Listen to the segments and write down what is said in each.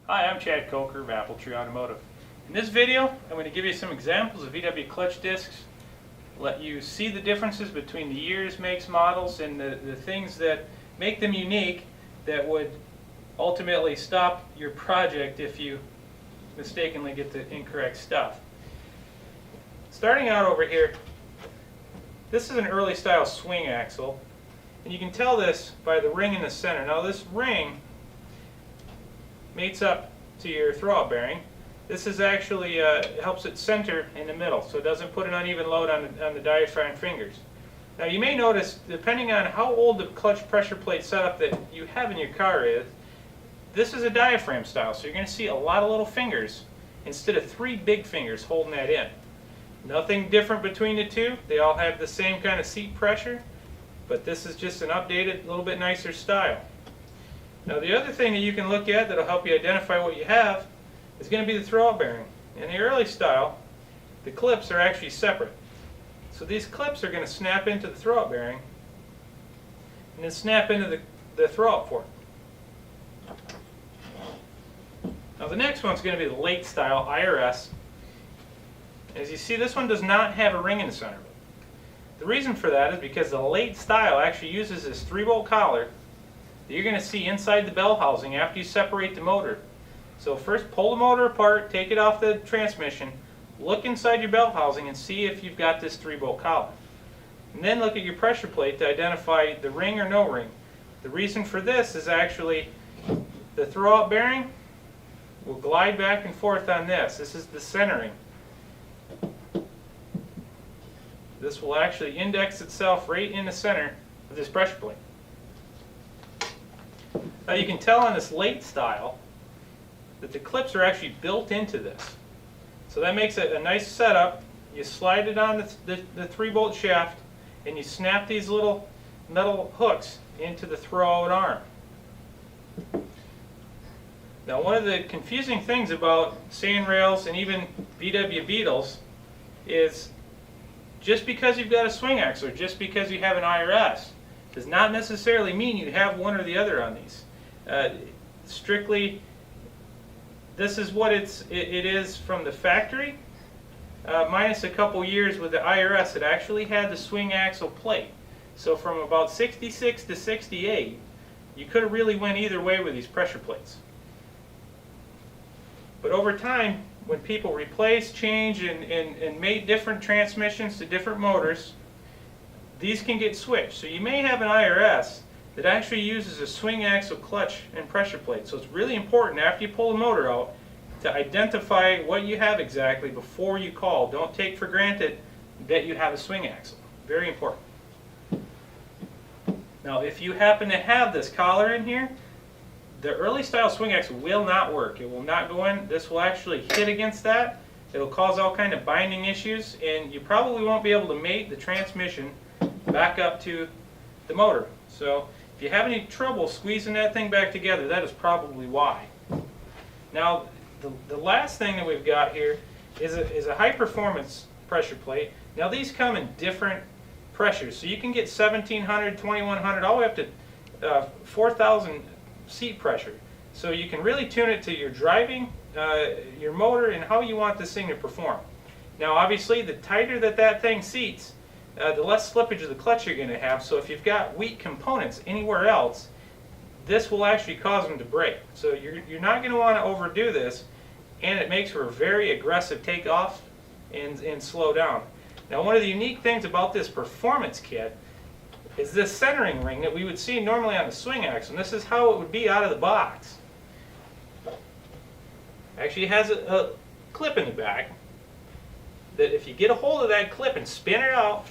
Hi, I'm Chad Coker of Apple Tree Automotive. In this video, I'm going to give you some examples of VW clutch discs, let you see the differences between the years, makes, models, and the things that make them unique that would ultimately stop your project if you mistakenly get the incorrect stuff. Starting out over here, this is an early style swing axle, and you can tell this by the ring in the center. Now this ring mates up to your thrall bearing. This is actually helps it center in the middle, so it doesn't put an uneven load on the diaphragm fingers. Now you may notice, depending on how old the clutch pressure plate setup that you have in your car is, this is a diaphragm style, so you're going to see a lot of little fingers instead of 3 big fingers holding that in. Nothing different between the two. They all have the same kind of seat pressure, but this is just an updated, little bit nicer style. Now the other thing that you can look at that will help you identify what you have is going to be the thrall bearing. In the early style, the clips are actually separate. So these clips are going to snap into the thrall bearing and then snap into the thrall port. Now the next one's going to be the late style IRS. As you see, this one does not have a ring in the center. The reason for that is because the late style actually uses this 3-bolt collar that you're going to see inside the bell housing after you separate the motor. So first pull the motor apart, take it off the transmission, look inside your bell housing and see if you've got this 3-bolt collar. And then look at your pressure plate to identify the ring or no ring. The reason for this is actually the throw-out bearing will glide back and forth on this. This is the centering. This will actually index itself right in the center of this pressure plate. Now you can tell on this late style that the clips are actually built into this. So that makes it a nice setup. You slide it on the 3-bolt shaft and you snap these little metal hooks into the throw-out arm. Now one of the confusing things about sand rails and even VW Beetles is just because you've got a swing axle or just because you have an IRS does not necessarily mean you have one or the other on these. Strictly, this is what it is from the factory, minus a couple years with the IRS. It actually had the swing axle plate. So from about 66 to 68, you could have really went either way with these pressure plates. But over time, when people replace, change, and mate different transmissions to different motors, these can get switched. So you may have an IRS that actually uses a swing axle clutch and pressure plate. So it's really important after you pull the motor out to identify what you have exactly before you call. Don't take for granted that you have a swing axle. Very important. Now if you happen to have this collar in here, the early style swing axle will not work. It will not go in. This will actually hit against that. It'll cause all kind of binding issues, and you probably won't be able to mate the transmission back up to the motor. So if you have any trouble squeezing that thing back together, that is probably why. Now the last thing that we've got here is a high performance pressure plate. Now these come in different pressures, so you can get 1700, 2100, all the way up to 4000 seat pressure. So you can really tune it to your driving, your motor, and how you want this thing to perform. Now obviously the tighter that thing seats, the less slippage of the clutch you're going to have. So if you've got weak components anywhere else, this will actually cause them to break. So you're not going to want to overdo this, and it makes for a very aggressive takeoff and slow down. Now one of the unique things about this performance kit is this centering ring that we would see normally on the swing axle, and this is how it would be out of the box. Actually it has a clip in the back that if you get a hold of that clip and spin it out,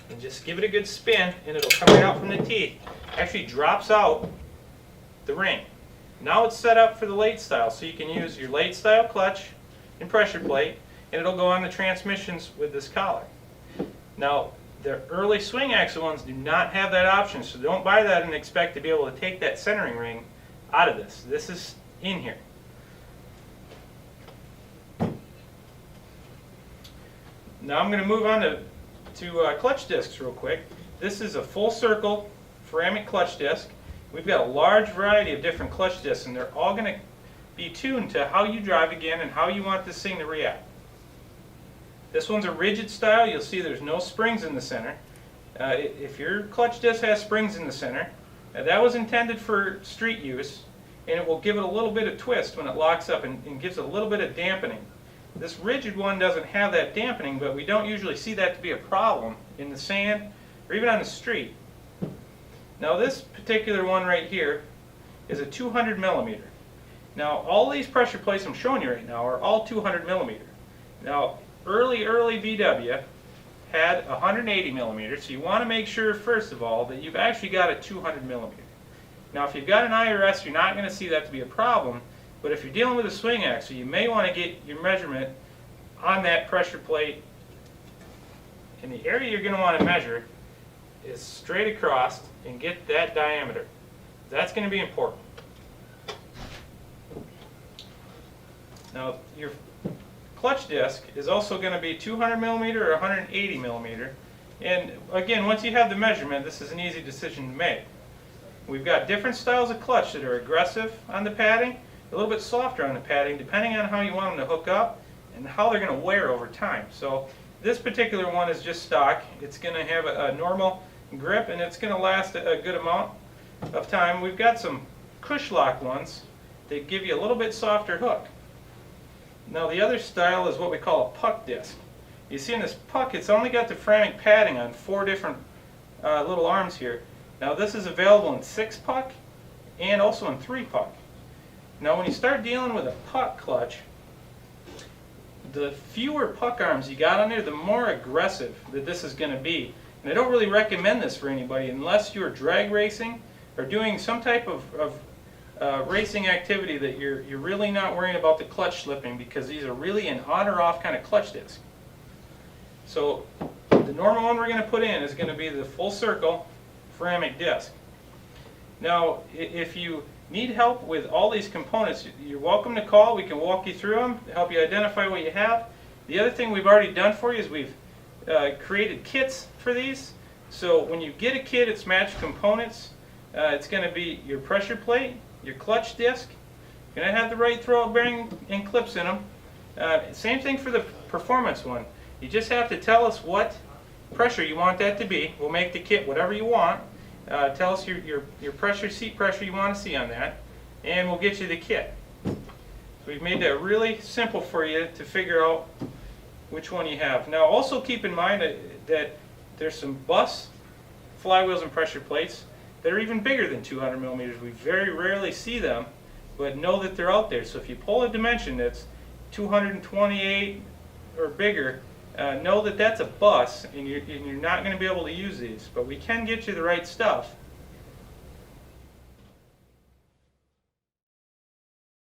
and just give it a good spin, and it'll come right out from the teeth, actually drops out the ring. Now it's set up for the late style, so you can use your late style clutch and pressure plate, and it'll go on the transmissions with this collar. Now, the early swing axle ones do not have that option, so don't buy that and expect to be able to take that centering ring out of this. This is in here. Now I'm going to move on to clutch discs real quick. This is a full circle ceramic clutch disc. We've got a large variety of different clutch discs, and they're all going to be tuned to how you drive again and how you want this thing to react. This one's a rigid style. You'll see there's no springs in the center. If your clutch disc has springs in the center, that was intended for street use, and it will give it a little bit of twist when it locks up and gives it a little bit of dampening. This rigid one doesn't have that dampening, but we don't usually see that to be a problem in the sand or even on the street. Now this particular one right here is a 200 millimeter. Now all these pressure plates I'm showing you right now are all 200 millimeter. Now early VW had 180 millimeters, so you want to make sure first of all that you've actually got a 200 millimeter. Now if you've got an IRS, you're not going to see that to be a problem, but if you're dealing with a swing axle, you may want to get your measurement on that pressure plate, and the area you're going to want to measure is straight across and get that diameter. That's going to be important. Now your clutch disc is also going to be 200 millimeter or 180 millimeter, and again, once you have the measurement, this is an easy decision to make. We've got different styles of clutch that are aggressive on the padding, a little bit softer on the padding, depending on how you want them to hook up and how they're going to wear over time. So this particular one is just stock. It's going to have a normal grip, and it's going to last a good amount of time. We've got some cush lock ones that give you a little bit softer hook. Now the other style is what we call a puck disc. You see in this puck, it's only got the ceramic padding on 4 different little arms here. Now this is available in 6 puck and also in 3 puck. Now when you start dealing with a puck clutch, the fewer puck arms you got on there, the more aggressive that this is going to be. And I don't really recommend this for anybody unless you're drag racing or doing some type of racing activity that you're really not worrying about the clutch slipping, because these are really an on or off kind of clutch disc. So the normal one we're going to put in is going to be the full circle ceramic disc. Now if you need help with all these components, you're welcome to call. We can walk you through them, help you identify what you have. The other thing we've already done for you is we've created kits for these. So when you get a kit, it's matched components. It's going to be your pressure plate, your clutch disc. You're going to have the right Thrall Bearing and clips in them. Same thing for the performance one. You just have to tell us what pressure you want that to be. We'll make the kit whatever you want. Tell us your pressure, seat pressure you want to see on that, and we'll get you the kit. So we've made that really simple for you to figure out which one you have. Now also keep in mind that there's some bus flywheels and pressure plates that are even bigger than 200 millimeters. We very rarely see them, but know that they're out there. So if you pull a dimension that's 228 or bigger, know that that's a bus, and you're not going to be able to use these. But we can get you the right stuff